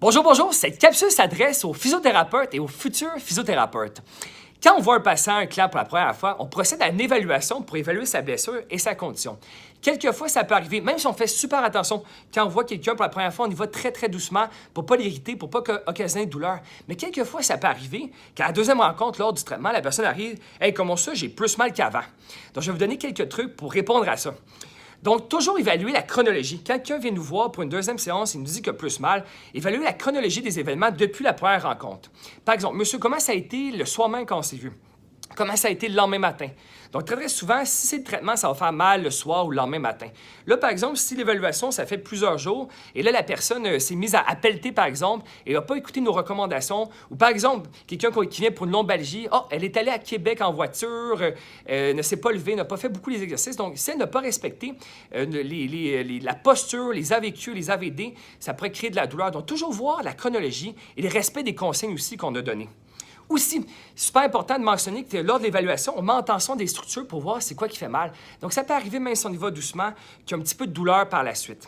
Bonjour, bonjour! Cette capsule s'adresse aux physiothérapeutes et aux futurs physiothérapeutes. Quand on voit un patient, un client pour la première fois, on procède à une évaluation pour évaluer sa blessure et sa condition. Quelquefois, ça peut arriver, même si on fait super attention, quand on voit quelqu'un pour la première fois, on y va très, très doucement pour ne pas l'irriter, pour ne pas occasionner de douleur. Mais quelquefois, ça peut arriver qu'à la deuxième rencontre, lors du traitement, la personne arrive « Hey, comment ça, j'ai plus mal qu'avant? » Donc, je vais vous donner quelques trucs pour répondre à ça. Donc, toujours évaluer la chronologie. Quand quelqu'un vient nous voir pour une deuxième séance et nous dit qu'il a plus mal, évaluer la chronologie des événements depuis la première rencontre. Par exemple, monsieur, comment ça a été le soir même quand on s'est vu? Comment ça a été le lendemain matin? Donc, très, très souvent, si c'est le traitement, ça va faire mal le soir ou le lendemain matin. Là, par exemple, si l'évaluation, ça fait plusieurs jours, et là, la personne s'est mise à pelleter, par exemple, et n'a pas écouté nos recommandations, ou par exemple, quelqu'un qui vient pour une lombalgie, elle est allée à Québec en voiture, ne s'est pas levée, n'a pas fait beaucoup les exercices. Donc, si elle n'a pas respecté la posture, les AVQ, les AVD, ça pourrait créer de la douleur. Donc, toujours voir la chronologie et le respect des consignes aussi qu'on a données. Aussi, super important de mentionner que lors de l'évaluation, on met en tension des structures pour voir c'est quoi qui fait mal. Donc, ça peut arriver, même si on y va doucement, qu'il y a un petit peu de douleur par la suite.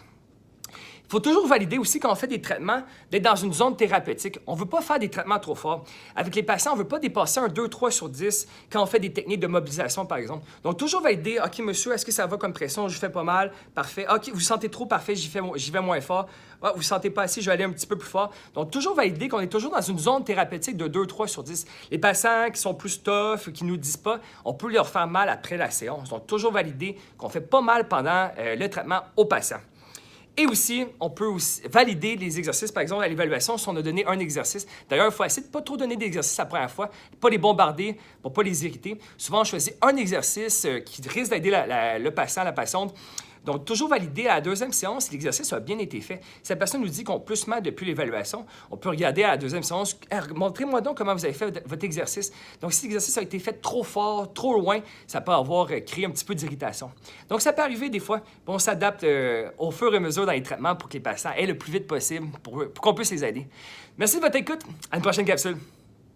Il faut toujours valider aussi quand on fait des traitements d'être dans une zone thérapeutique. On ne veut pas faire des traitements trop forts. Avec les patients, on ne veut pas dépasser un 2-3 sur 10 quand on fait des techniques de mobilisation, par exemple. Donc, toujours valider, OK, monsieur, est-ce que ça va comme pression? Je fais pas mal. Parfait. OK, vous sentez trop? Parfait, j'y vais moins fort. Ah, vous ne sentez pas assez, je vais aller un petit peu plus fort. Donc, toujours valider qu'on est toujours dans une zone thérapeutique de 2-3 sur 10. Les patients qui sont plus tough, qui ne nous disent pas, on peut leur faire mal après la séance. Donc, toujours valider qu'on fait pas mal pendant le traitement aux patients. Et aussi, on peut aussi valider les exercices. Par exemple, à l'évaluation, si on a donné un exercice. D'ailleurs, il faut essayer de ne pas trop donner d'exercices la première fois, pas les bombarder pour ne pas les irriter. Souvent, on choisit un exercice qui risque d'aider le patient, la patiente. Donc, toujours valider à la deuxième séance si l'exercice a bien été fait. Si la personne nous dit qu'on a plus mal depuis l'évaluation, on peut regarder à la deuxième séance. Montrez-moi donc comment vous avez fait votre exercice. Donc, si l'exercice a été fait trop fort, trop loin, ça peut avoir créé un petit peu d'irritation. Donc, ça peut arriver des fois. On s'adapte au fur et à mesure dans les traitements pour que les patients aient le plus vite possible pour qu'on puisse les aider. Merci de votre écoute. À une prochaine capsule.